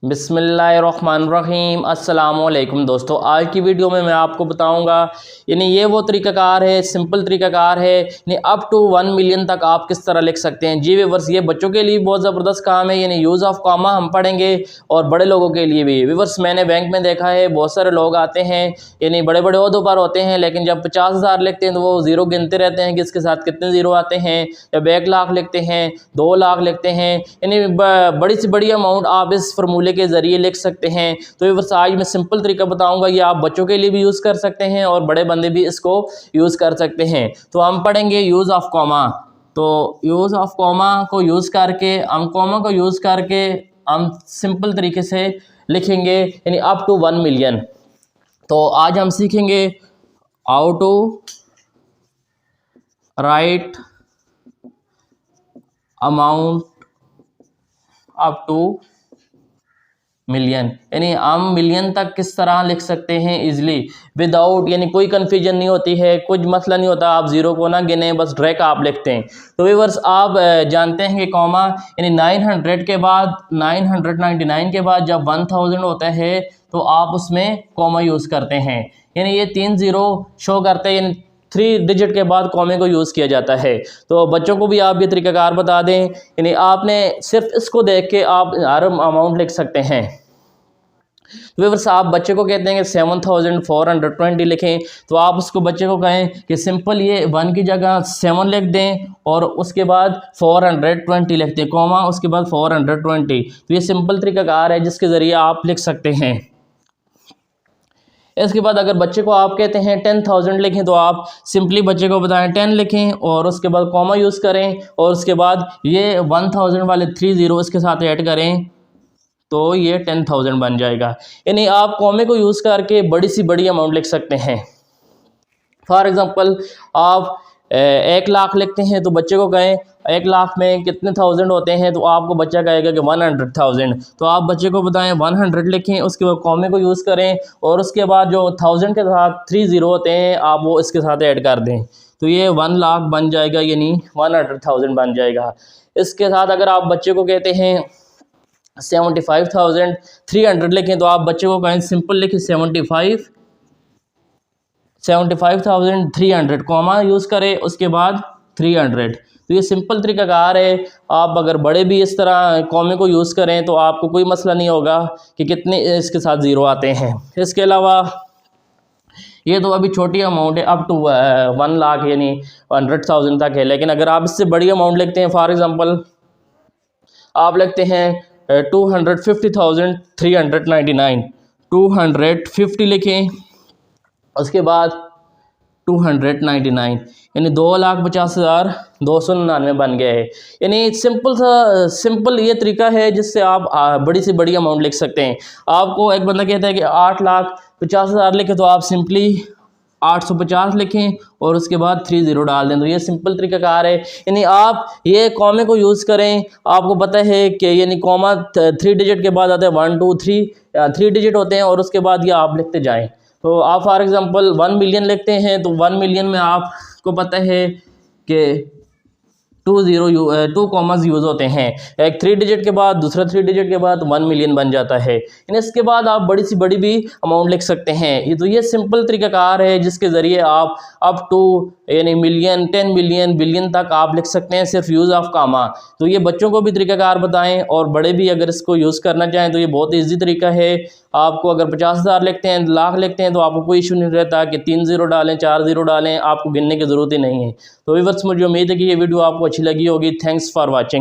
बिस्मिल्लाहिर्रहमानिर्रहीम अस्सलामुअलैकुम दोस्तों, आज की वीडियो में मैं आपको बताऊंगा यानी ये वो तरीक़ाकार है, सिंपल तरीक़ाकार है यानी अप टू 1 मिलियन तक आप किस तरह लिख सकते हैं। जी व्यूअर्स, ये बच्चों के लिए बहुत ज़बरदस्त काम है, यानी यूज़ ऑफ कॉमा हम पढ़ेंगे और बड़े लोगों के लिए भी। व्यूअर्स, मैंने बैंक में देखा है बहुत सारे लोग आते हैं यानी बड़े बड़े ओहदों पर होते हैं, लेकिन जब 50,000 लिखते हैं तो वो ज़ीरो गिनते रहते हैं कि इसके साथ कितने ज़ीरो आते हैं। जब 1 लाख लिखते हैं, 2 लाख लिखते हैं, यानी बड़ी से बड़ी अमाउंट आप इस फार्मूले के ज़रिए लिख सकते हैं। तो ये बस आज मैं सिंपल तरीका बताऊंगा, ये आप बच्चों के लिए भी यूज़ कर सकते हैं और बड़े बंदे भी इसको यूज़ कर सकते हैं। तो हम पढ़ेंगे यूज़ ऑफ कॉमा। तो यूज़ ऑफ कॉमा को यूज़ करके हम सिंपल तरीके से लिखेंगे यानी अप टू 1 मिलियन। तो आज हम सीखेंगे how to write amount up to million, यानी हम मिलियन तक किस तरह लिख सकते हैं इजीली विदाउट, यानी कोई कन्फ्यूजन नहीं होती है, कुछ मसला नहीं होता, आप ज़ीरो को ना गिने, बस डायरेक्ट आप लिखते हैं। तो व्यूअर्स, आप जानते हैं कि कॉमा यानी 900 के बाद 999 के बाद जब 1000 होता है तो आप उसमें कॉमा यूज़ करते हैं, यानी ये 3 ज़ीरो शो करते हैं, यानी 3 डिजिट के बाद कॉमे को यूज़ किया जाता है। तो बच्चों को भी आप ये तरीक़ाकार बता दें, यानी आपने सिर्फ इसको देख के आप हर अमाउंट लिख सकते हैं। व्यूअर्स, आप बच्चे को कहते हैं कि 7420 लिखें, तो आप उसको बच्चे को कहें कि सिंपल ये 1 की जगह 7 लिख दें और उसके बाद 420 लिख दें, कॉमा उसके बाद 420। तो ये सिंपल तरीक़ाकार है जिसके ज़रिए आप लिख सकते हैं। इसके बाद अगर बच्चे को आप कहते हैं 10,000 लिखें, तो आप सिंपली बच्चे को बताएं 10 लिखें और उसके बाद कॉमा यूज़ करें और उसके बाद ये 1000 वाले 3 ज़ीरो इसके साथ ऐड करें तो ये 10,000 बन जाएगा। यानी आप कॉमे को यूज़ करके बड़ी सी बड़ी अमाउंट लिख सकते हैं। फॉर एग्ज़ाम्पल, आप 1 लाख लिखते हैं तो बच्चे को कहें 1 लाख में कितने थाउजेंड होते हैं, तो आपको बच्चा कहेगा कि 100,000। तो आप बच्चे को बताएं 100 लिखें, उसके बाद कॉमे को यूज़ करें और उसके बाद जो 1000 के साथ 3 ज़ीरो होते हैं आप वो इसके साथ ऐड कर दें, तो ये 1 लाख बन जाएगा, यानी 100,000 बन जाएगा। इसके साथ अगर आप बच्चे को कहते हैं 75,300 लिखें, तो आप बच्चे को कहें सिंपल लिखें 75,300 कॉमा यूज़ करें उसके बाद 300। तो ये सिंपल तरीक़ाकार है। आप अगर बड़े भी इस तरह कॉमे को यूज़ करें तो आपको कोई मसला नहीं होगा कि कितने इसके साथ ज़ीरो आते हैं। इसके अलावा ये तो अभी छोटी अमाउंट है, अप टू 1 लाख यानी 100,000 तक है, लेकिन अगर आप इससे बड़ी अमाउंट लिखते हैं, फॉर एग्ज़ाम्पल आप लिखते हैं 250,399, 250 लिखें उसके बाद 299, यानी 2,50,299 बन गया है। यानी सिंपल ये तरीका है जिससे आप बड़ी से बड़ी अमाउंट लिख सकते हैं। आपको एक बंदा कहता है कि 8,50,000 लिखे, तो आप सिंपली 850 लिखें और उसके बाद 3 ज़ीरो डाल दें, तो ये सिंपल तरीक़ाकार है। यानी आप ये कॉमे को यूज़ करें, आपको पता है कि यानी कॉमा 3 डिजिट के बाद आता है 1 2 3 डिजिट होते हैं और उसके बाद ये आप लिखते जाएं। तो आप फॉर एग्ज़ाम्पल 1 मिलियन लिखते हैं, तो 1 मिलियन में आपको पता है कि 2 कॉमास यूज़ होते हैं, एक 3 डिजिट के बाद दूसरा 3 डिजिट के बाद 1 मिलियन बन जाता है। यानी इसके बाद आप बड़ी सी बड़ी भी अमाउंट लिख सकते हैं। ये सिंपल तरीक़ाकार है जिसके ज़रिए आप अप टू यानी मिलियन, 10 मिलियन, बिलियन तक आप लिख सकते हैं सिर्फ यूज़ ऑफ कॉमा। तो ये बच्चों को भी तरीक़ाकार बताएं और बड़े भी अगर इसको यूज़ करना चाहें तो ये बहुत ईजी तरीका है। आपको अगर 50,000 लिखते हैं, लाख लिखते हैं, तो आपको कोई इशू नहीं रहता कि 3 ज़ीरो डालें, 4 ज़ीरो डालें, आपको गिनने की ज़रूरत ही नहीं है। तो व्यूअर्स, मुझे उम्मीद है कि ये वीडियो आपको अच्छी लगी होगी। Thanks for watching.